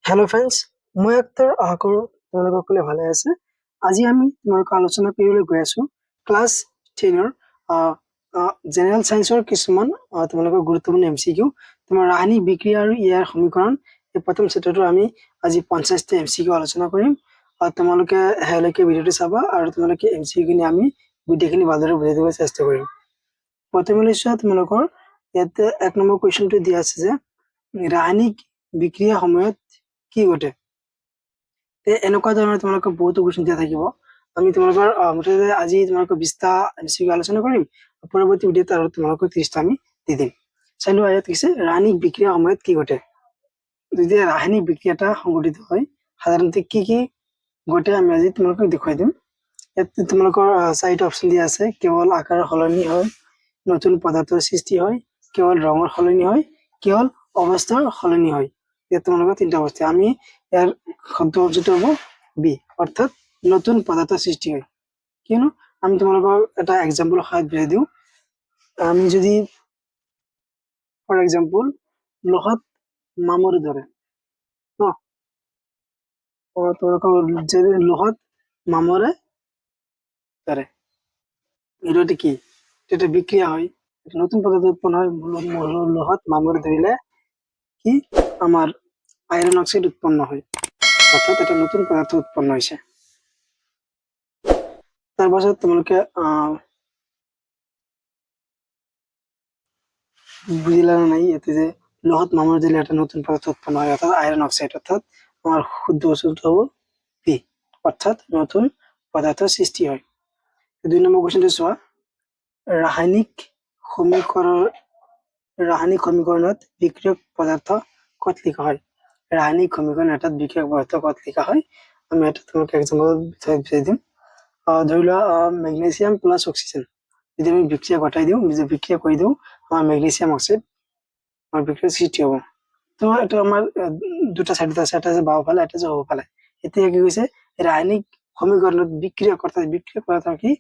Hello' friends, মই আক্তাৰ আশা কৰোঁ তোমালোক সকলোৱে ভালে আছে। আজি আমি তোমালোকক আলোচনা কৰিবলৈ গৈ আছোঁ ক্লাছ 10ৰ জেনেৰেল ছায়েন্সৰ কিছুমান তোমালোকৰ গুৰুত্বপূৰ্ণ MCQ। তোমাৰ ৰাসায়নিক বিক্ৰিয়া আৰু ইয়াৰ সমীকৰণ, এই প্ৰথম চেপ্টাৰটো আমি আজি 50টা MCQ আলোচনা কৰিম। তোমালোকে শেষলৈকে ভিডিঅ'টো চাবা আৰু তোমালোকে MCQখিনি আমি গোটেইখিনি ভালদৰে বুজাই দিব চেষ্টা কৰিম। প্ৰথমে চোৱা, তোমালোকৰ ইয়াতে 1 নম্বৰ কুৱেশ্যনটো দিয়া আছে যে ৰাসায়নিক বিক্ৰিয়াৰ সময়ত কি ঘটে। এনেকুৱা ধৰণৰ তোমালোকৰ বহুতো কুৱেশ্যন দিয়া থাকিব। আমি তোমালোকৰ মুঠতে আজি তোমালোকৰ 20টা MCQ আলোচনা কৰিম। পৰৱৰ্তী ভিডিঅ'ত আৰু তোমালোকৰ 30টা আমি দি দিম। চাই লোৱা, ইয়াত কৈছে ৰাসায়নিক বিক্ৰিয়াৰ সময়ত কি ঘটে। যেতিয়া ৰাসায়নিক বিক্ৰিয়া এটা সংঘটিত হয় সাধাৰণতে কি কি ঘটে আমি আজি তোমালোকক দেখুৱাই দিম। ইয়াত তোমালোকৰ 4টা অপশ্যন দিয়া আছে। কেৱল আকাৰৰ সলনি হয়, নতুন পদাৰ্থৰ সৃষ্টি হয়, কেৱল ৰঙৰ সলনি হয়, কেৱল অৱস্থাৰ সলনি হয়। ইয়াত তোমালোকৰ 3টা অৱস্থা। আমি ইয়াৰ শব্দ অংশটো হ'ব বি, অৰ্থাৎ নতুন পদাৰ্থৰ সৃষ্টি হয়। কিয়নো আমি তোমালোকক এটা এক্সাম্পল সহায়ত বুজাই দিওঁ। আমি যদি ফৰ এক্সাম্পল লোহাত মামৰ ধৰে ন, তোমালোকৰ যদি লোহাত মামৰে ধৰে, এটা কি, এটা বিক্রিয়া হয়, নতুন পদার্থ উৎপন্ন হয়। লোহাত মামরে ধরিলে কি আমার আয়রন অক্সাইড উৎপন্ন হয়, অর্থাৎ এটা নতুন পদার্থ উৎপন্ন হয়েছে। তাৰপাছত তোমালোকে বুঝিলা না নাই, এতে যে লোহাত মামরে দিলে একটা নতুন পদার্থ উৎপন্ন হয়, অর্থাৎ আয়রন অক্সাইড, অর্থাৎ আমার শুদ্ধ ওষুধ হবো বি, অর্থাৎ নতুন পদার্থ সৃষ্টি হয়। 2 নম্বৰ কোৱেশ্যনটো চোৱা, ৰাসায়নিক সমীকৰণত বিক্ৰিয়ক পদাৰ্থ কত লিখা হয়। ৰাসায়নিক সমীকৰণ এটাত বিক্ৰিয়ক পদাৰ্থ কত লিখা হয়, আমি এটা তোমাকে এক্সাম্পল বুঝাই দিম। ধৰি লোৱা মেগনেছিয়াম প্লাস অক্সিজেন যদি আমি বিক্ৰিয়া ঘটাই দিওঁ, বিক্ৰিয়া কৰি দিওঁ, আমাৰ মেগনেছিয়াম অক্সাইড আমাৰ বিক্ৰিয়াৰ সৃষ্টি হ'ব। তো এটা আমাৰ দুটা সাইডত আছে, এটা আছে বাওঁফালে, এটা আছে সোঁফালে। এতিয়া কি কৈছে, ৰাসায়নিক সমীকৰণত বিক্ৰিয়ক পদাৰ্থ কি,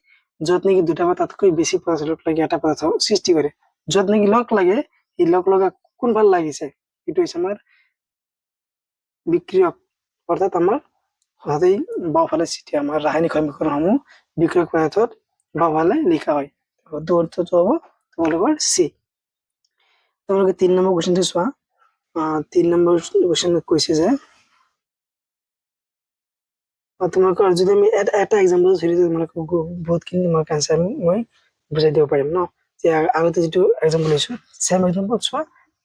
য'ত নেকি দুটা বা তাতকৈ বেছি পদাৰ্থ লগ লাগি এটা পদাৰ্থ সৃষ্টি কৰে। য'ত নেকি লগ লাগে, এই লগ লগা কোনফালে লাগিছে, এইটো হৈছে আমাৰ বিক্ৰিয়ক, অৰ্থাৎ আমাৰ সদায় বাওঁফালে সৃষ্টি। আমাৰ ৰাসায়নিক সমীকৰণসমূহ বিক্ৰিয়ক পদাৰ্থত বাওঁফালে লিখা হয়। শুদ্ধ অৰ্থটো হ'ব তোমালোকৰ সি। তোমালোকে 3 নম্বৰ কুৱেশ্যনটো চোৱা। 3 নম্বৰ কুৱেশ্যনত কৈছে যে তোমালোকৰ যদি আমি এটা এক্সাম্পল ধৰি তোমালোকক বহুতখিনি তোমালোকে আনচাৰ মই বুজাই দিব পাৰিম ন। যে আগতে যিটো এক্সাম্পল লৈছো, চেম এক্সাম্পল চোৱা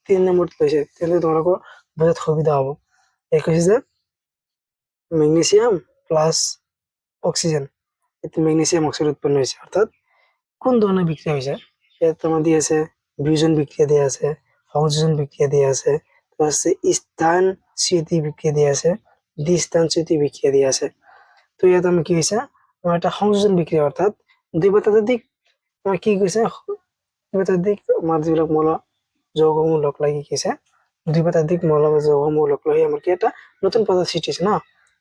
3 নম্বৰত লৈছে, তেন্তে তোমালোকৰ বুজাত সুবিধা হ'ব। এই কৈছে যে মেগনেছিয়াম প্লাস অক্সিজেন, এতে মেগনেছিয়াম অক্সাইড উৎপন্ন হয়েছে, অর্থাৎ কোন ধরনের বিক্রিয়া হয়েছে। এর তোমার দিয়ে আছে বিয়োজন বিক্রিয়া দিয়ে আছে, সংযোজন বিক্রিয়া দিয়ে আছে, স্থান স্মৃতি বিক্রিয়া দিয়ে আছে, দ্বিস্থান স্মৃতি বিক্রিয়া দিয়ে আছে। তো ইয়াত আমি কি হৈছে, আমাৰ এটা সংযোজন বিক্ৰিয়া, অৰ্থাৎ দুই বা ততোধিক আমাৰ কি কৈছে, দুই বা ততোধিক আমাৰ যিবিলাক মৌল যৌগসমূহ লগ লাগি গৈছে, দুই বা ততোধিক মৌল যৌগসমূহ লগ লাগি আমাৰ কি এটা নতুন পদাৰ্থ সৃষ্টি হৈছে ন।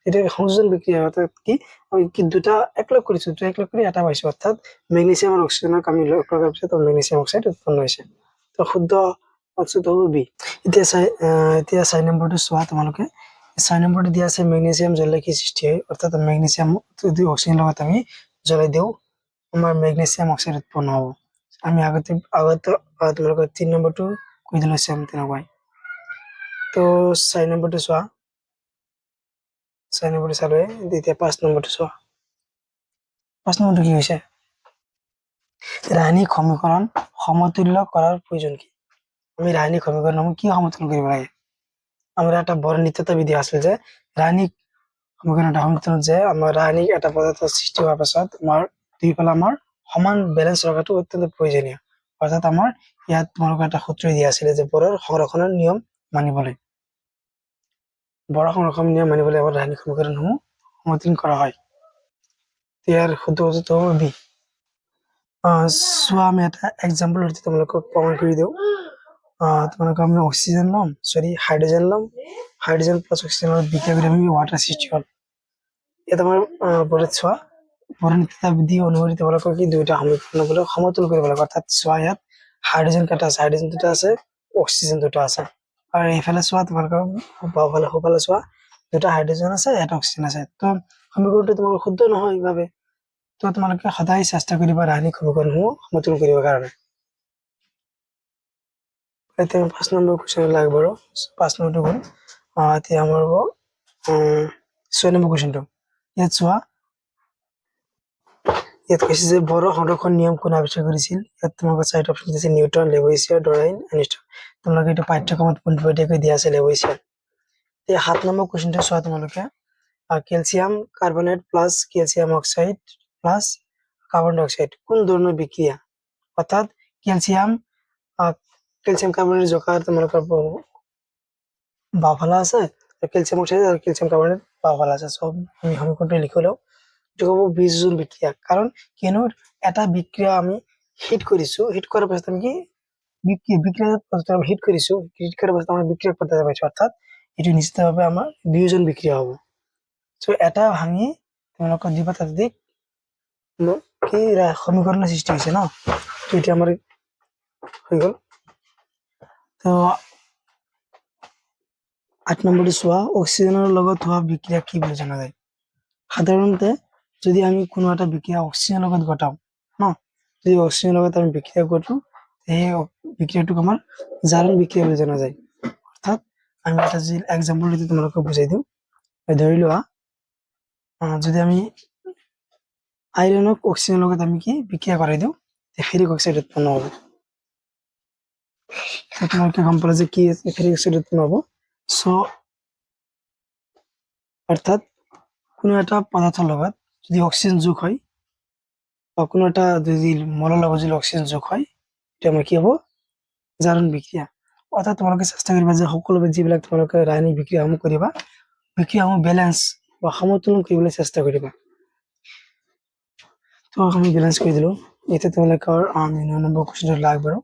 এটা সংযোজন বিক্ৰিয়া, অৰ্থাৎ কি আমি কি দুটা একলগ কৰিছো, দুটা একলগ কৰি এটা পাইছো, অৰ্থাৎ মেগনেছিয়াম আৰু অক্সিজেনক আমি লগ লগাৰ পিছত মেগনেছিয়াম অক্সাইড উৎপন্ন হৈছে। তো শুদ্ধ অপচনটো হ'ব বি। এতিয়া 4 নম্বৰটো চোৱা তোমালোকে। 4 নম্বৰটো দিয়া আছে মেগনেছিয়াম জ্বলালে কি সৃষ্টি হয়, অৰ্থাৎ মেগনেছিয়াম যদি অক্সিজেন লগত আমি জ্বলাই দিওঁ, আমাৰ মেগনেছিয়াম অক্সাইড উৎপন্ন হ'ব। আমি আগতে তোমালোকৰ 3 নম্বৰটো কৈ দিলো চেম তেনেকুৱাই। তো 4 নম্বৰটো চোৱা। 4 নম্বৰটো চালে এতিয়া 5 নম্বৰটো চোৱা। 5 নম্বৰটো কি হৈছে, ৰাসায়নিক সমীকৰণ সমতুল্য কৰাৰ প্ৰয়োজন কি। আমি ৰাসায়নিক সমীকৰণসমূহ কি সমতুল্য কৰিব লাগে। আমাৰ এটা বড় নিত্যতা বিধি আছিল যে ৰাসায়নিক সমীকৰণ এটা সমতুল্য, যে আমাৰ ৰাসায়নিক এটা পদাৰ্থ সৃষ্টি হোৱাৰ পাছত আমাৰ দুইফালে আমাৰ সমান বেলেঞ্চ ৰখাটো অত্যন্ত প্ৰয়োজনীয়। অৰ্থাৎ আমাৰ ইয়াত তোমালোকৰ এটা সূত্ৰ দিয়া আছিলে যে বড়ৰ সংৰক্ষণৰ নিয়ম মানিবলৈ, বড় সংৰক্ষণৰ নিয়ম মানিবলৈ আমাৰ ৰাসায়নিক সমীকৰণসমূহ সমতুল্য কৰা হয়। ইয়াৰ শুদ্ধ উত্তৰটো হ'ব বি। চোৱা, আমি এটা এক্সাম্পল তোমালোকক প্ৰমাণ কৰি দিওঁ। তোমালোকে আমি অক্সিজেন ল'ম, হাইড্ৰোজেন ল'ম, হাইড্ৰোজেন প্লাস অক্সিজেনৰ বিক্ৰিয়া কৰি আমি ওয়াটাৰ সৃষ্টি হ'ল। ইয়াত আমাৰ বড়ত চোৱা, বড় নিত্যতা বিধি অনুসৰি তোমালোকৰ কি দুইটা সমীকৰণবিলাক সমতুল্য কৰিব লাগে। অৰ্থাৎ চোৱা, ইয়াত হাইড্ৰোজেন কেইটা আছে, হাইড্ৰোজেন দুটা আছে, অক্সিজেন দুটা আছে। আৰু এইফালে চোৱা তোমালোকৰ সোঁফালে চোৱা দুটা হাইড্ৰজেন আছে এটা অক্সিজেন আছে তো সমীকৰণটো তোমালোকৰ শুদ্ধ নহয় এইভাবে তো তোমালোকে সদায় চেষ্টা কৰিবা ৰাসায়নিক সমীকৰণসমূহ সমতুল কৰিবৰ কাৰণে এতিয়া 5 নম্বৰ কুৱেশ্যন লাগিব আৰু 5 নম্বৰটো গ'ল এতিয়া আমাৰ হ'ব 6 নম্বৰ কুৱেশ্যনটো ইয়াত চোৱা ইয়াত কৈছে যে বড় সংৰক্ষণ নিয়ম কোনে আৱিষ্কাৰ কৰিছিল ইয়াত তোমালোকৰ চাৰিটা অপশ্যন দিছে নিউটন লেভইছিয়াৰ ডৰাইন আইনষ্টাইন তোমালোকে এইটো পাঠ্যক্ৰমত পোনপটীয়াকৈ দিয়া আছে লেভইছিয়াৰ এই 7 নম্বৰ কুৱেশ্যনটো চোৱা তোমালোকে calcium carbonate plus calcium oxide plus carbon dioxide কোন ধৰনেৰ বিক্ৰিয়া অৰ্থাৎ ক্যালসিয়াম কাৰ্বনেট জোকাৰ তোমালোকৰ বাওফালে আছে আৰু ক্যালসিয়াম অক্সাইড আৰু ক্যালসিয়াম কাৰ্বনেট বাওফালে আছে সব আমি সমীকৰণটো লিখি লওঁ এইটো হ'ব বিয়োজন বিক্ৰিয়া কাৰণ কিয়নো এটা বিক্ৰিয়া আমি হিট কৰিছো হিট কৰাৰ পাছত আমি কি বিক্ৰিয়া আমি হিট কৰিছো হিট কৰাৰ পাছত আমাৰ বিক্ৰিয়া পদ্ধতি পাইছো অৰ্থাৎ এটো নিশ্চিতভাৱে আমাৰ বিয়োজন বিক্ৰিয়া হ'ব সো এটা ভাঙি তোমালোকৰ দিবা তাতে দিক কি সমীকৰণৰ সৃষ্টি হৈছে ন তো এটা আমাৰ হৈ গ'ল তো 8 নম্বৰটো চোৱা অক্সিজেনৰ লগত হোৱা বিক্ৰিয়া কি বুলি জনা যায় সাধাৰণতে যদি আমি কোনো এটা বিক্ৰিয়া অক্সিজেনৰ লগত ঘটাও ন যদি অক্সিজেনৰ লগত আমি বিক্ৰিয়া কৰো এই বিক্ৰিয়াটোক আমাৰ জাৰণ বিক্ৰিয়া বুলি জনা যায় অৰ্থাৎ আমি এটা যে এক্সাম্পল দিতে তোমালোকক বুজাই দিওঁ ধৰি লোৱা যদি আমি আইরনক অক্সিজেনের লগত আমি কি বিক্রিয়া করাই দিও ফেরিক অক্সাইড উৎপন্ন হবে তো তোমাকে গম পালা যে কি ফেরিক অক্সাইড উৎপন্ন হবে সো অর্থাৎ কোনো একটা পদাৰ্থৰ লগত যদি অক্সিজেন যোগ হয় বা কোনো এটা যদি মলৰ লগত যদি অক্সিজেন যোগ হয় এটা আমাৰ কি হ'ব জাৰণ বিক্ৰিয়া অৰ্থাৎ তোমালোকে চেষ্টা কৰিবা যে সকলোবে যিবিলাক তোমালোকে ৰাসায়নিক বিক্ৰিয়াসমূহ কৰিবা বিক্ৰিয়াসমূহ ব্যালেন্স বা সমতুলন কৰিবলৈ চেষ্টা কৰিবা তো আমি ব্যালেন্স কৰি দিলো এতিয়া তোমালোকৰ 9 নম্বৰ কুৱেশ্যনটো লাগব বাৰু